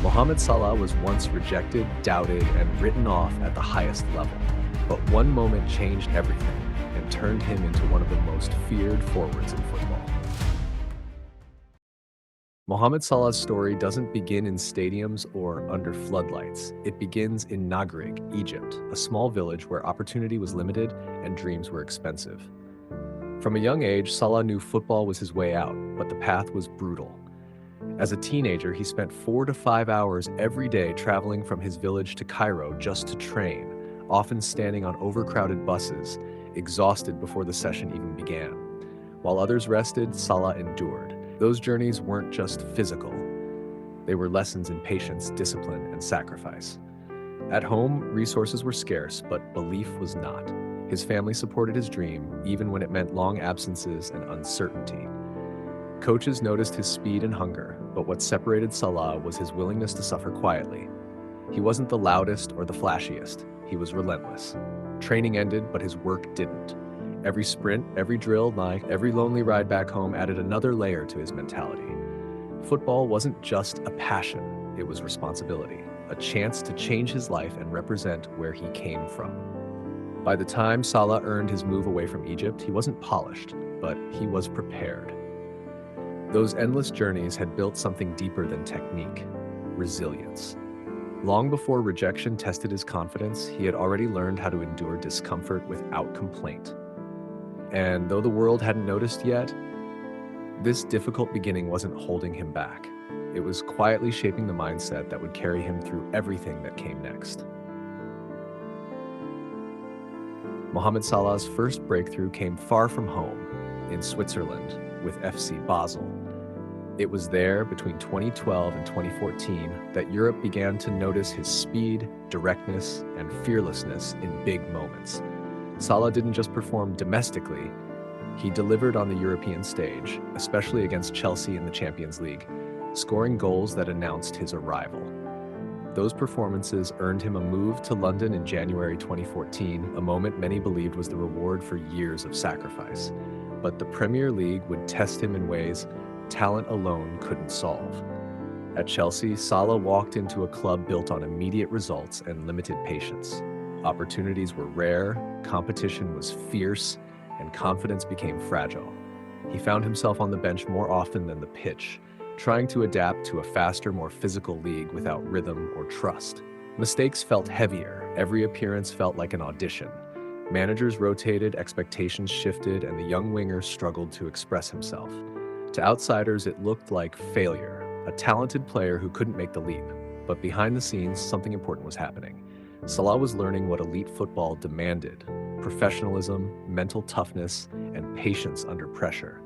Mohamed Salah was once rejected, doubted, and written off at the highest level. But one moment changed everything and turned him into one of the most feared forwards in football. Mohamed Salah's story doesn't begin in stadiums or under floodlights. It begins in Nagreg, Egypt, a small village where opportunity was limited and dreams were expensive. From a young age, Salah knew football was his way out, but the path was brutal. As a teenager, he spent 4 to 5 hours every day traveling from his village to Cairo just to train, often standing on overcrowded buses, exhausted before the session even began. While others rested, Salah endured. Those journeys weren't just physical. They were lessons in patience, discipline, and sacrifice. At home, resources were scarce, but belief was not. His family supported his dream, even when it meant long absences and uncertainty. Coaches noticed his speed and hunger, but what separated Salah was his willingness to suffer quietly. He wasn't the loudest or the flashiest. He was relentless. Training ended, but his work didn't. Every sprint, every drill, night, every lonely ride back home added another layer to his mentality. Football wasn't just a passion, it was responsibility, a chance to change his life and represent where he came from. By the time Salah earned his move away from Egypt, he wasn't polished, but he was prepared. Those endless journeys had built something deeper than technique: resilience. Long before rejection tested his confidence, he had already learned how to endure discomfort without complaint. And though the world hadn't noticed yet, this difficult beginning wasn't holding him back. It was quietly shaping the mindset that would carry him through everything that came next. Mohamed Salah's first breakthrough came far from home, in Switzerland, with FC Basel. It was there, between 2012 and 2014, that Europe began to notice his speed, directness, and fearlessness in big moments. Salah didn't just perform domestically, he delivered on the European stage, especially against Chelsea in the Champions League, scoring goals that announced his arrival. Those performances earned him a move to London in January 2014, a moment many believed was the reward for years of sacrifice. But the Premier League would test him in ways talent alone couldn't solve. At Chelsea, Salah walked into a club built on immediate results and limited patience. Opportunities were rare, competition was fierce, and confidence became fragile. He found himself on the bench more often than the pitch, trying to adapt to a faster, more physical league without rhythm or trust. Mistakes felt heavier, every appearance felt like an audition. Managers rotated, expectations shifted, and the young winger struggled to express himself. To outsiders, it looked like failure, a talented player who couldn't make the leap. But behind the scenes, something important was happening. Salah was learning what elite football demanded: professionalism, mental toughness, and patience under pressure.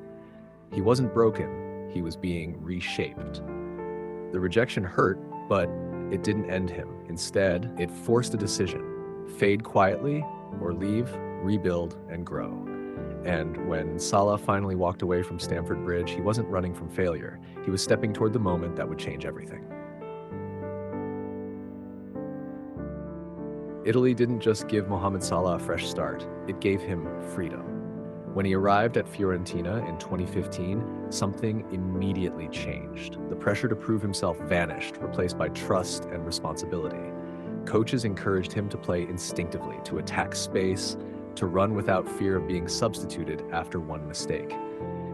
He wasn't broken, he was being reshaped. The rejection hurt, but it didn't end him. Instead, it forced a decision: fade quietly or leave, rebuild, and grow. And when Salah finally walked away from Stamford Bridge, he wasn't running from failure. He was stepping toward the moment that would change everything. Italy didn't just give Mohamed Salah a fresh start, it gave him freedom. When he arrived at Fiorentina in 2015, something immediately changed. The pressure to prove himself vanished, replaced by trust and responsibility. Coaches encouraged him to play instinctively, to attack space, to run without fear of being substituted after one mistake.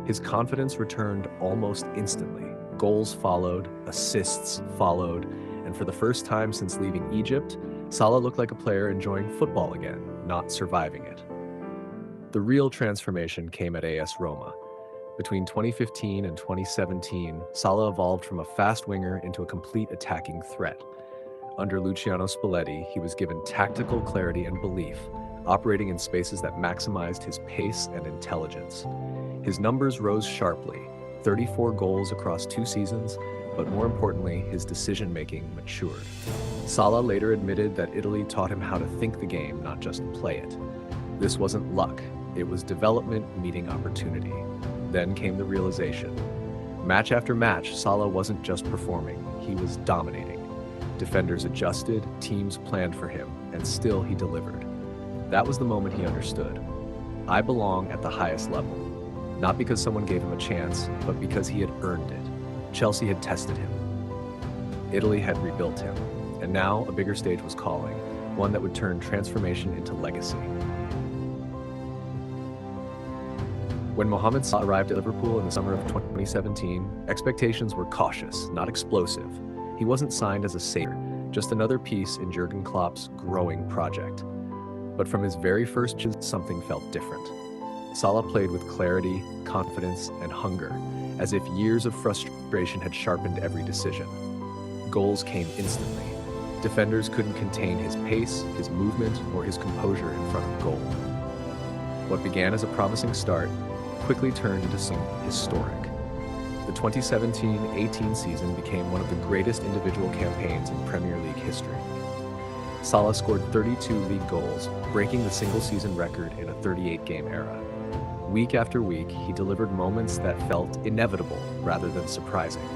His confidence returned almost instantly. Goals followed, assists followed, and for the first time since leaving Egypt, Salah looked like a player enjoying football again, not surviving it. The real transformation came at AS Roma. Between 2015 and 2017, Salah evolved from a fast winger into a complete attacking threat. Under Luciano Spalletti, he was given tactical clarity and belief, operating in spaces that maximized his pace and intelligence. His numbers rose sharply: 34 goals across 2 seasons, but more importantly, his decision-making matured. Salah later admitted that Italy taught him how to think the game, not just play it. This wasn't luck, it was development meeting opportunity. Then came the realization. Match after match, Salah wasn't just performing, he was dominating. Defenders adjusted, teams planned for him, and still he delivered. That was the moment he understood. I belong at the highest level, not because someone gave him a chance, but because he had earned it. Chelsea had tested him. Italy had rebuilt him, and now a bigger stage was calling, one that would turn transformation into legacy. When Mohamed Salah arrived at Liverpool in the summer of 2017, expectations were cautious, not explosive. He wasn't signed as a savior, just another piece in Jurgen Klopp's growing project. But from his very first visit, something felt different. Salah played with clarity, confidence, and hunger, as if years of frustration had sharpened every decision. Goals came instantly. Defenders couldn't contain his pace, his movement, or his composure in front of goal. What began as a promising start quickly turned into something historic. The 2017-18 season became one of the greatest individual campaigns in Premier League history. Salah scored 32 league goals, breaking the single-season record in a 38-game era. Week after week, he delivered moments that felt inevitable rather than surprising.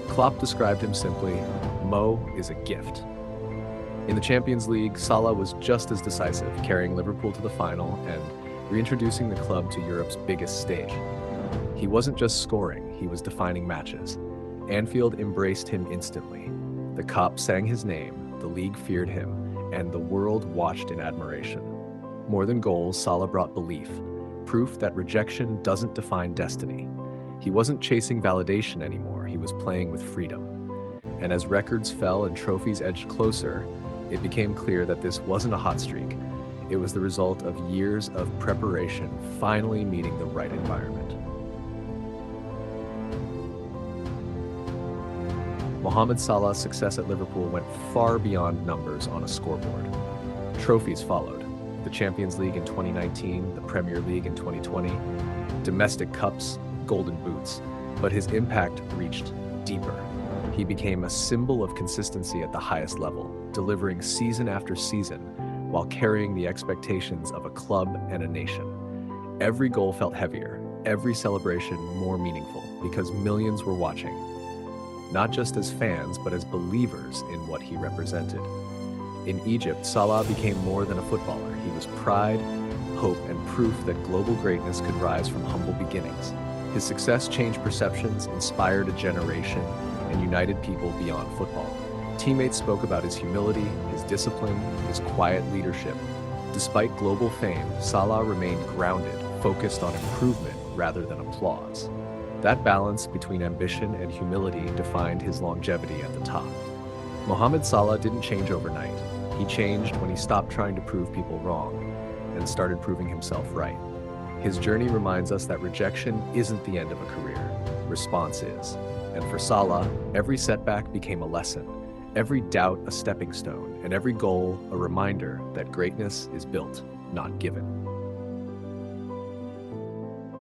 Klopp described him simply, "Mo is a gift." In the Champions League, Salah was just as decisive, carrying Liverpool to the final and reintroducing the club to Europe's biggest stage. He wasn't just scoring, he was defining matches. Anfield embraced him instantly. The Kop sang his name, the league feared him, and the world watched in admiration. More than goals, Salah brought belief, proof that rejection doesn't define destiny. He wasn't chasing validation anymore, he was playing with freedom. And as records fell and trophies edged closer, it became clear that this wasn't a hot streak. It was the result of years of preparation finally meeting the right environment. Mohamed Salah's success at Liverpool went far beyond numbers on a scoreboard. Trophies followed. The Champions League in 2019, the Premier League in 2020, domestic cups, golden boots. But his impact reached deeper. He became a symbol of consistency at the highest level, delivering season after season while carrying the expectations of a club and a nation. Every goal felt heavier, every celebration more meaningful, because millions were watching. Not just as fans, but as believers in what he represented. In Egypt, Salah became more than a footballer. He was pride, hope, and proof that global greatness could rise from humble beginnings. His success changed perceptions, inspired a generation, and united people beyond football. Teammates spoke about his humility, his discipline, his quiet leadership. Despite global fame, Salah remained grounded, focused on improvement rather than applause. That balance between ambition and humility defined his longevity at the top. Mohamed Salah didn't change overnight. He changed when he stopped trying to prove people wrong and started proving himself right. His journey reminds us that rejection isn't the end of a career. Response is. And for Salah, every setback became a lesson, every doubt a stepping stone, and every goal a reminder that greatness is built, not given.